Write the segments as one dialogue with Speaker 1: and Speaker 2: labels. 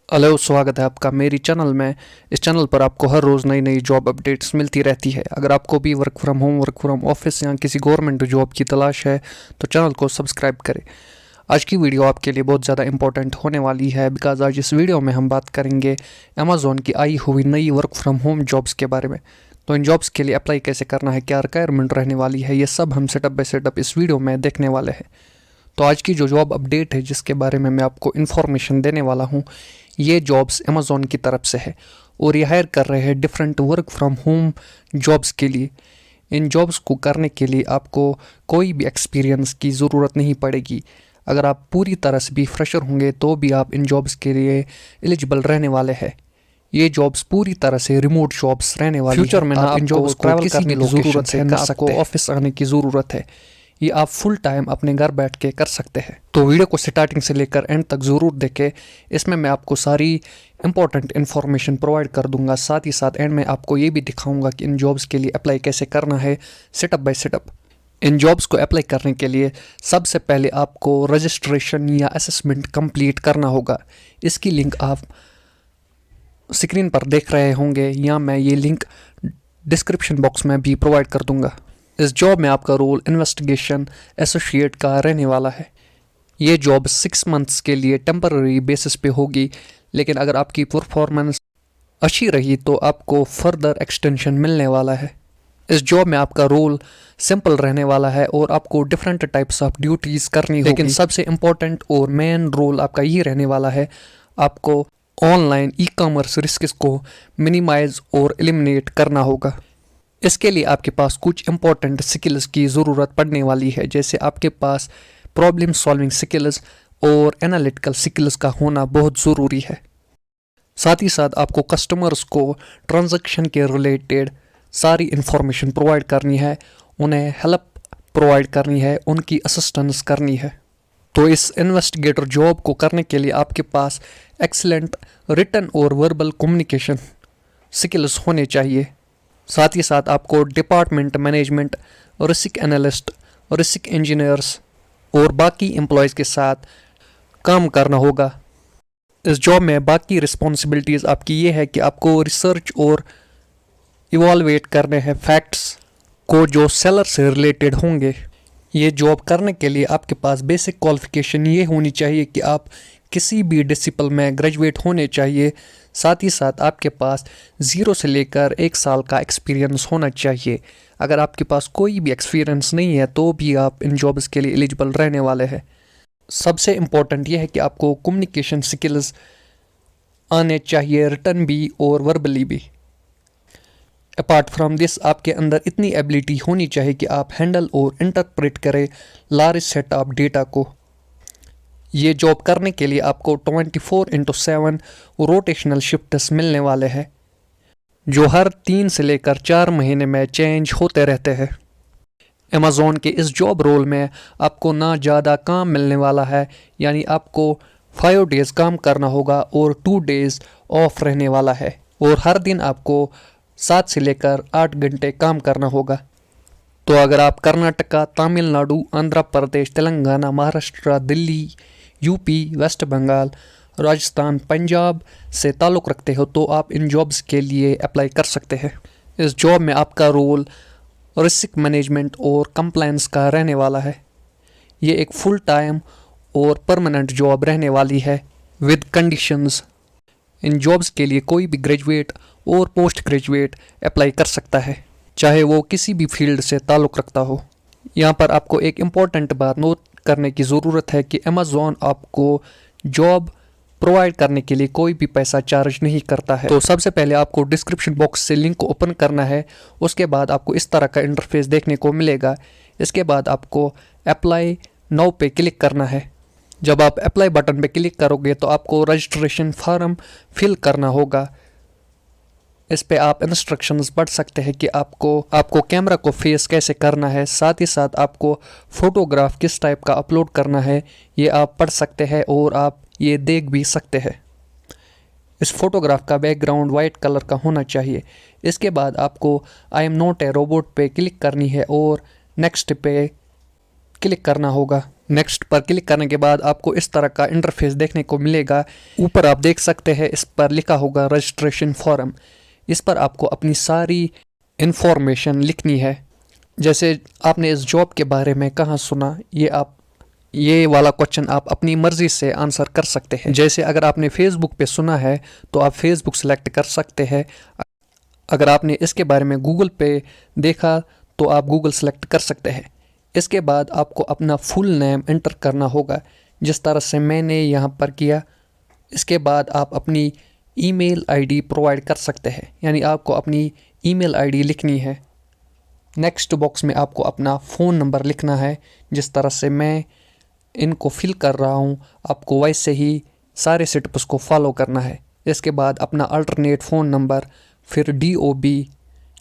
Speaker 1: Hello, स्वागत है आपका मेरी चैनल में। इस चैनल पर आपको हर रोज़ नई नई जॉब अपडेट्स मिलती रहती है। अगर आपको भी work from home, work from office या किसी गवर्नमेंट जॉब की तलाश है तो चैनल को सब्सक्राइब करें। आज की वीडियो आपके लिए बहुत ज़्यादा इंपॉर्टेंट होने वाली है बिकॉज आज इस वीडियो में हम बात करेंगे अमेज़ॉन की आई हुई नई वर्क फ्रॉम होम जॉब्स के बारे में। तो इन जॉब्स के लिए अप्लाई कैसे करना है, क्या रिक्वायरमेंट रहने वाली है, ये सब हम सेटअप बाय सेटअप इस वीडियो में देखने वाले हैं। तो आज की जो जॉब अपडेट है जिसके बारे में मैं आपको इन्फॉर्मेशन देने वाला हूँ, ये जॉब्स अमेज़ॉन की तरफ से है और ये हायर कर रहे हैं different work from home jobs के लिए। इन जॉब्स को करने के लिए आपको कोई भी एक्सपीरियंस की ज़रूरत नहीं पड़ेगी। अगर आप पूरी तरह से भी फ्रेशर होंगे तो भी आप इन जॉब्स के लिए एलिजिबल रहने वाले हैं। ये जॉब्स पूरी तरह से रिमोट जॉब्स रहने वाली फ्यूचर में ना इन जॉब्स को ट्रैवल करने की ज़रूरत है, ना आपको ऑफिस आने की ज़रूरत है। ये आप फुल टाइम अपने घर बैठ के कर सकते हैं। तो वीडियो को स्टार्टिंग से लेकर एंड तक ज़रूर देखें। इसमें मैं आपको सारी इंपॉर्टेंट इन्फॉर्मेशन प्रोवाइड कर दूंगा। साथ ही साथ एंड में आपको ये भी दिखाऊंगा कि इन जॉब्स के लिए अप्लाई कैसे करना है, सेटअप बाय सेटअप। इन जॉब्स को अप्लाई करने के लिए सबसे पहले आपको रजिस्ट्रेशन या असेसमेंट कंप्लीट करना होगा। इसकी लिंक आप स्क्रीन पर देख रहे होंगे या मैं ये लिंक डिस्क्रिप्शन बॉक्स में भी प्रोवाइड कर दूंगा। इस जॉब में आपका रोल इन्वेस्टिगेशन एसोसिएट का रहने वाला है। ये जॉब 6 मंथ्स के लिए टेम्पररी बेसिस पे होगी, लेकिन अगर आपकी परफॉर्मेंस अच्छी रही तो आपको फर्दर एक्सटेंशन मिलने वाला है। इस जॉब में आपका रोल सिंपल रहने वाला है और आपको डिफरेंट टाइप्स ऑफ ड्यूटीज़ करनी होगी, लेकिन सबसे इम्पोर्टेंट और मेन रोल आपका ये रहने वाला है, आपको ऑनलाइन ई कॉमर्स रिस्क को मिनिमाइज और एलिमिनेट करना होगा। इसके लिए आपके पास कुछ इंपॉर्टेंट स्किल्स की ज़रूरत पड़ने वाली है, जैसे आपके पास प्रॉब्लम सॉल्विंग स्किल्स और एनालिटिकल स्किल्स का होना बहुत ज़रूरी है। साथ ही साथ आपको कस्टमर्स को ट्रांजैक्शन के रिलेटेड सारी इंफॉर्मेशन प्रोवाइड करनी है, उन्हें हेल्प प्रोवाइड करनी है, उनकी असिस्टेंस करनी है। तो इस इन्वेस्टिगेटर जॉब को करने के लिए आपके पास एक्सीलेंट रिटन और वर्बल कम्युनिकेशन स्किल्स होने चाहिए। साथ ही साथ आपको department management, risk analyst, risk engineers और बाकी एम्प्लॉयज़ के साथ काम करना होगा। इस जॉब में बाकी रिस्पॉन्सिबिलिटीज़ आपकी ये है कि आपको रिसर्च और इवॉल्वेट करने हैं फैक्ट्स को जो सेलर से रिलेटेड होंगे। ये जॉब करने के लिए आपके पास बेसिक क्वालिफिकेशन ये होनी चाहिए कि आप किसी भी डिसिप्लिन में ग्रेजुएट होने चाहिए। साथ ही साथ आपके पास 0 से लेकर 1 साल का एक्सपीरियंस होना चाहिए। अगर आपके पास कोई भी एक्सपीरियंस नहीं है तो भी आप इन जॉब्स के लिए एलिजिबल रहने वाले हैं। सबसे इम्पोर्टेंट यह है कि आपको कम्युनिकेशन स्किल्स आने चाहिए, रिटन भी और वर्बली भी। अपार्ट फ्रॉम दिस आपके अंदर इतनी एबिलिटी होनी चाहिए कि आप हैंडल और इंटरप्रेट करें लार्ज सेट ऑफ डेटा को। ये जॉब करने के लिए आपको 24/7 रोटेशनल शिफ्ट्स मिलने वाले हैं, जो हर 3 से लेकर 4 महीने में चेंज होते रहते हैं। अमेज़ॉन के इस जॉब रोल में आपको ना ज़्यादा काम मिलने वाला है, यानी आपको 5 डेज़ काम करना होगा और 2 डेज़ ऑफ रहने वाला है, और हर दिन आपको 7 से लेकर 8 घंटे काम करना होगा। तो अगर आप कर्नाटका, तमिलनाडु, आंध्र प्रदेश, तेलंगाना, महाराष्ट्र, दिल्ली, यूपी, वेस्ट बंगाल, राजस्थान, पंजाब से ताल्लुक़ रखते हो तो आप इन जॉब्स के लिए अप्लाई कर सकते हैं। इस जॉब में आपका रोल रिस्क मैनेजमेंट और कंप्लायंस का रहने वाला है। ये एक फुल टाइम और परमानेंट जॉब रहने वाली है विद कंडीशंस। इन जॉब्स के लिए कोई भी ग्रेजुएट और पोस्ट ग्रेजुएट अप्लाई कर सकता है, चाहे वो किसी भी फील्ड से ताल्लुक़ रखता हो। यहाँ पर आपको एक इम्पॉर्टेंट बात नोट करने की ज़रूरत है कि अमेज़ॉन आपको जॉब प्रोवाइड करने के लिए कोई भी पैसा चार्ज नहीं करता है। तो सबसे पहले आपको डिस्क्रिप्शन बॉक्स से लिंक को ओपन करना है। उसके बाद आपको इस तरह का इंटरफेस देखने को मिलेगा। इसके बाद आपको अप्लाई नाउ पे क्लिक करना है। जब आप अप्लाई बटन पे क्लिक करोगे तो आपको रजिस्ट्रेशन फॉर्म फिल करना होगा। इस पे आप इंस्ट्रक्शंस पढ़ सकते हैं कि आपको कैमरा को फेस कैसे करना है। साथ ही साथ आपको फ़ोटोग्राफ किस टाइप का अपलोड करना है ये आप पढ़ सकते हैं और आप ये देख भी सकते हैं। इस फोटोग्राफ का बैकग्राउंड वाइट कलर का होना चाहिए। इसके बाद आपको I am not a robot पे क्लिक करनी है और नेक्स्ट पे क्लिक करना होगा। नेक्स्ट पर क्लिक करने के बाद आपको इस तरह का इंटरफेस देखने को मिलेगा। ऊपर आप देख सकते हैं इस पर लिखा होगा रजिस्ट्रेशन फॉर्म। इस पर आपको अपनी सारी इंफॉर्मेशन लिखनी है, जैसे आपने इस जॉब के बारे में कहाँ सुना, ये वाला क्वेश्चन आप अपनी मर्ज़ी से आंसर कर सकते हैं। जैसे अगर आपने फेसबुक पे सुना है तो आप फेसबुक सेलेक्ट कर सकते हैं। अगर आपने इसके बारे में गूगल पे देखा तो आप गूगल सेलेक्ट कर सकते हैं। इसके बाद आपको अपना फुल नेम एंटर करना होगा, जिस तरह से मैंने यहाँ पर किया। इसके बाद आप अपनी ईमेल आईडी प्रोवाइड कर सकते हैं, यानी आपको अपनी ईमेल आईडी लिखनी है। नेक्स्ट बॉक्स में आपको अपना फ़ोन नंबर लिखना है, जिस तरह से मैं इनको फिल कर रहा हूँ, आपको वैसे ही सारे स्टेप्स को फॉलो करना है। इसके बाद अपना अल्टरनेट फ़ोन नंबर, फिर DOB,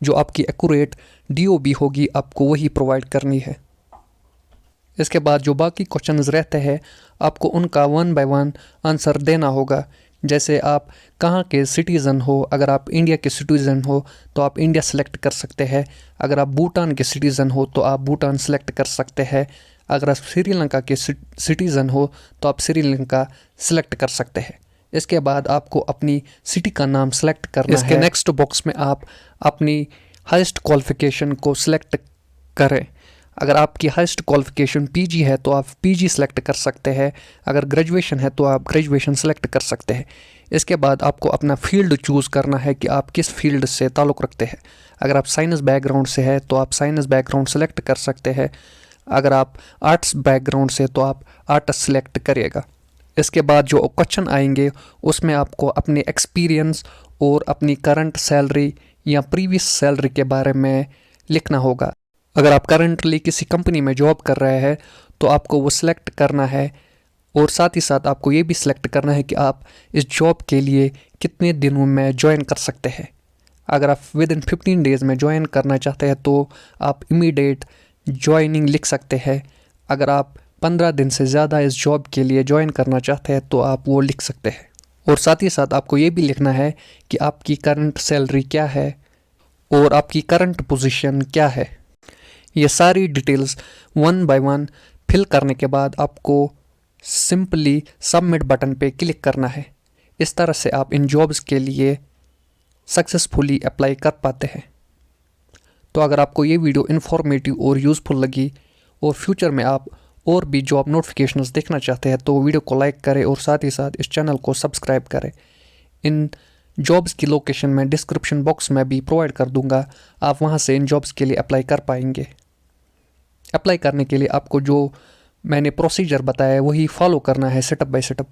Speaker 1: जो आपकी एक्यूरेट DOB होगी आपको वही प्रोवाइड करनी है। इसके बाद जो बाकी क्वेश्चंस रहते हैं आपको उनका 1 बाय 1 आंसर देना होगा। जैसे आप कहाँ के सिटीज़न हो, अगर आप इंडिया के सिटीज़न हो तो आप इंडिया सेलेक्ट कर सकते हैं। अगर आप भूटान के सिटीज़न हो तो आप भूटान सेलेक्ट कर सकते हैं। अगर आप श्रीलंका के सिटीज़न हो तो आप श्रीलंका सेलेक्ट कर सकते हैं। इसके बाद आपको अपनी सिटी का नाम सेलेक्ट करना है। इसके नेक्स्ट बॉक्स में आप अपनी हाईएस्ट क्वालिफ़िकेशन को सिलेक्ट करें। अगर आपकी हाईएस्ट क्वालिफ़िकेशन PG है तो आप PG सेलेक्ट कर सकते हैं। अगर ग्रेजुएशन है तो आप ग्रेजुएशन सेलेक्ट कर सकते हैं। इसके बाद आपको अपना फील्ड चूज़ करना है कि आप किस फील्ड से ताल्लुक़ रखते हैं। अगर आप साइंस बैकग्राउंड से है तो आप साइंस बैकग्राउंड सेलेक्ट कर सकते हैं। अगर आप आर्ट्स बैकग्राउंड से तो आप आर्ट्स सेलेक्ट करिएगा। इसके बाद जो क्वेश्चन आएंगे उसमें आपको अपने एक्सपीरियंस और अपनी करंट सैलरी या प्रीवियस सैलरी के बारे में लिखना होगा। अगर आप करंटली किसी कंपनी में जॉब कर रहे हैं तो आपको वो सिलेक्ट करना है, और साथ ही साथ आपको ये भी सिलेक्ट करना है कि आप इस जॉब के लिए कितने दिनों में ज्वाइन कर सकते हैं। अगर आप विद इन 15 डेज़ में ज्वाइन करना चाहते हैं तो आप इमीडिएट ज्वाइनिंग लिख सकते हैं। अगर आप 15 दिन से ज़्यादा इस जॉब के लिए ज्वाइन करना चाहते हैं तो आप वो लिख सकते हैं। और साथ ही साथ आपको ये भी लिखना है कि आपकी करंट सैलरी क्या है और आपकी करंट पोजीशन क्या है। ये सारी डिटेल्स 1 बाय 1 फिल करने के बाद आपको सिंपली सबमिट बटन पे क्लिक करना है। इस तरह से आप इन जॉब्स के लिए सक्सेसफुली अप्लाई कर पाते हैं। तो अगर आपको ये वीडियो इन्फॉर्मेटिव और यूज़फुल लगी और फ्यूचर में आप और भी जॉब नोटिफिकेशंस देखना चाहते हैं तो वीडियो को लाइक करें और साथ ही साथ इस चैनल को सब्सक्राइब करें। इन जॉब्स की लोकेशन मैं डिस्क्रिप्शन बॉक्स में भी प्रोवाइड कर दूंगा, आप वहां से इन जॉब्स के लिए अप्लाई कर पाएंगे। अप्लाई करने के लिए आपको जो मैंने प्रोसीजर बताया है वही फॉलो करना है स्टेप बाय स्टेप।